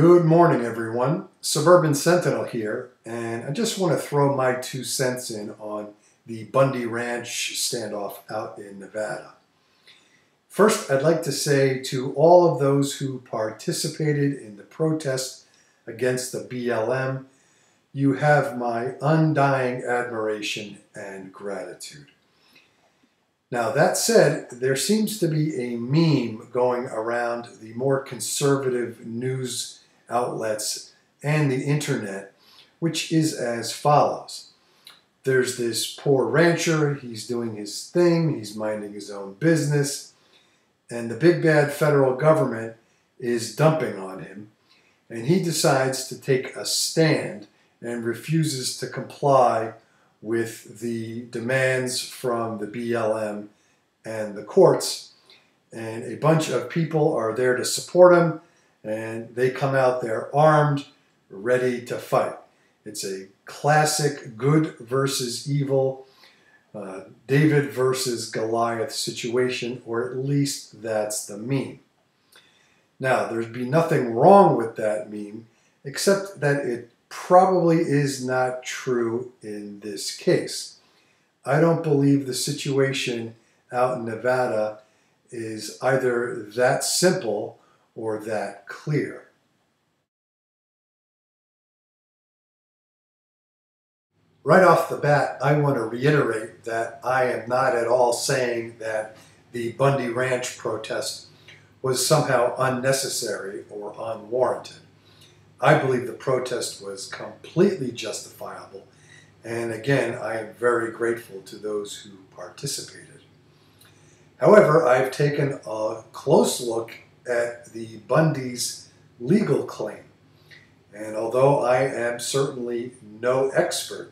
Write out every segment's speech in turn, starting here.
Good morning, everyone. Suburban Sentinel here, and I just want to throw my 2 cents in on the Bundy Ranch standoff out in Nevada. First, I'd like to say to all of those who participated in the protest against the BLM, you have my undying admiration and gratitude. Now, that said, there seems to be a meme going around the more conservative news outlets and the internet, which is as follows. There's this poor rancher, he's doing his thing, he's minding his own business, and the big bad federal government is dumping on him, and he decides to take a stand and refuses to comply with the demands from the BLM and the courts, and a bunch of people are there to support him, and they come out there armed, ready to fight. It's a classic good versus evil, David versus Goliath situation, or at least that's the meme. Now, there'd be nothing wrong with that meme, except that it probably is not true in this case. I don't believe the situation out in Nevada is either that simple or that clear. Right off the bat, I want to reiterate that I am not at all saying that the Bundy Ranch protest was somehow unnecessary or unwarranted. I believe the protest was completely justifiable, and again, I am very grateful to those who participated. However, I've taken a close look at the Bundy's legal claim, and although I am certainly no expert,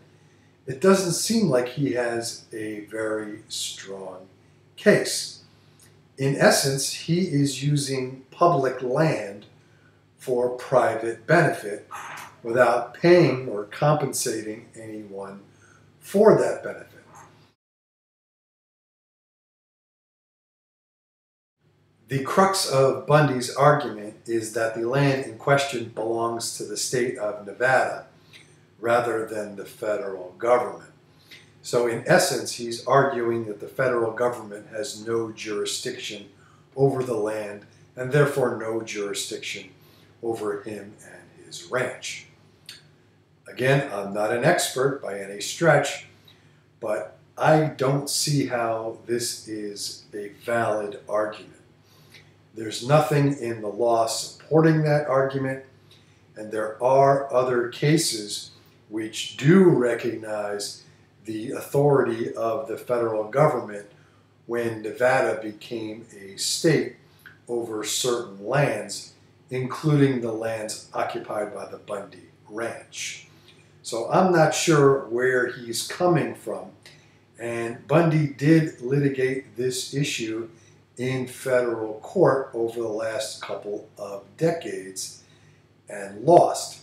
it doesn't seem like he has a very strong case. In essence, he is using public land for private benefit without paying or compensating anyone for that benefit. The crux of Bundy's argument is that the land in question belongs to the state of Nevada rather than the federal government. So in essence, he's arguing that the federal government has no jurisdiction over the land and therefore no jurisdiction over him and his ranch. Again, I'm not an expert by any stretch, but I don't see how this is a valid argument. There's nothing in the law supporting that argument, and there are other cases which do recognize the authority of the federal government when Nevada became a state over certain lands, including the lands occupied by the Bundy Ranch. So I'm not sure where he's coming from, and Bundy did litigate this issue in federal court over the last couple of decades and lost.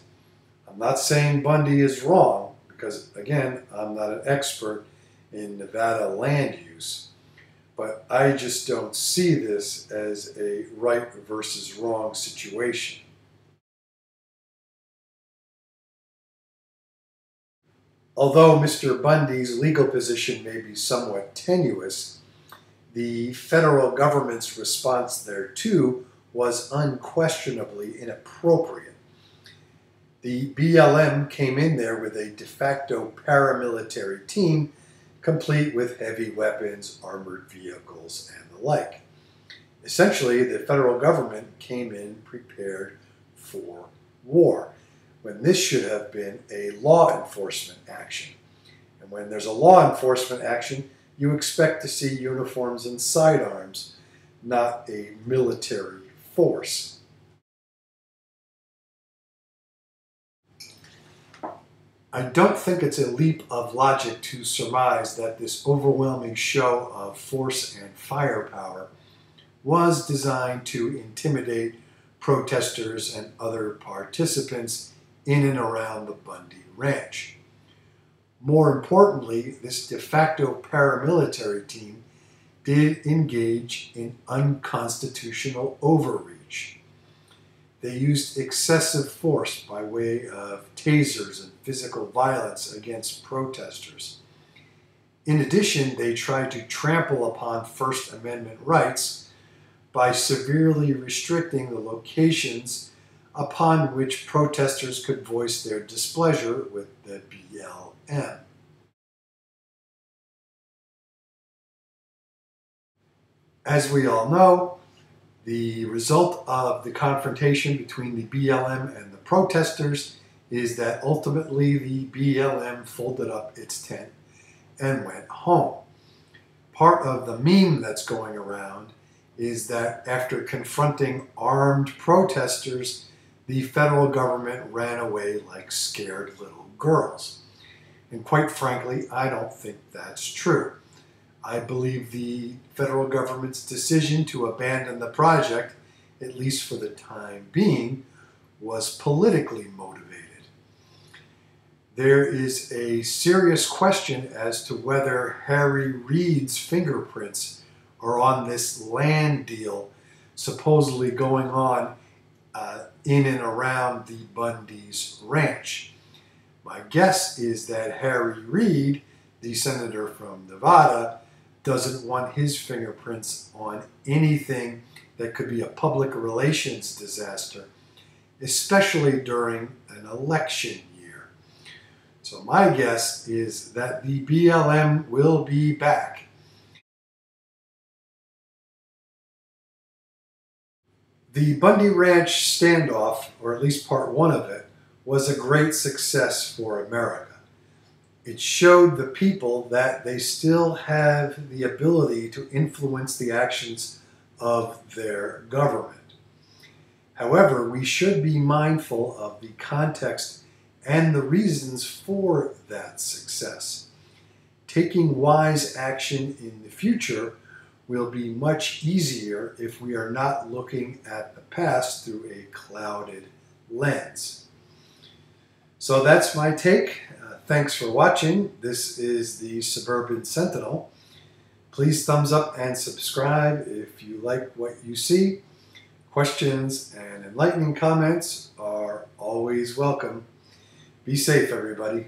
I'm not saying Bundy is wrong because, again, I'm not an expert in Nevada land use, but I just don't see this as a right versus wrong situation. Although Mr. Bundy's legal position may be somewhat tenuous, the federal government's response thereto was unquestionably inappropriate. The BLM came in there with a de facto paramilitary team, complete with heavy weapons, armored vehicles, and the like. Essentially, the federal government came in prepared for war, when this should have been a law enforcement action. And when there's a law enforcement action, you expect to see uniforms and sidearms, not a military force. I don't think it's a leap of logic to surmise that this overwhelming show of force and firepower was designed to intimidate protesters and other participants in and around the Bundy Ranch. More importantly, this de facto paramilitary team did engage in unconstitutional overreach. They used excessive force by way of tasers and physical violence against protesters. In addition, they tried to trample upon First Amendment rights by severely restricting the locations upon which protesters could voice their displeasure with the BLM. As we all know, the result of the confrontation between the BLM and the protesters is that ultimately the BLM folded up its tent and went home. Part of the meme that's going around is that after confronting armed protesters, the federal government ran away like scared little girls. And quite frankly, I don't think that's true. I believe the federal government's decision to abandon the project, at least for the time being, was politically motivated. There is a serious question as to whether Harry Reid's fingerprints are on this land deal supposedly going on in and around the Bundy's ranch. My guess is that Harry Reid, the senator from Nevada, doesn't want his fingerprints on anything that could be a public relations disaster, especially during an election year. So my guess is that the BLM will be back. The Bundy Ranch standoff, or at least part one of it, was a great success for America. It showed the people that they still have the ability to influence the actions of their government. However, we should be mindful of the context and the reasons for that success. Taking wise action in the future will be much easier if we are not looking at the past through a clouded lens. So that's my take. Thanks for watching. This is the Suburban Sentinel. Please thumbs up and subscribe if you like what you see. Questions and enlightening comments are always welcome. Be safe, everybody.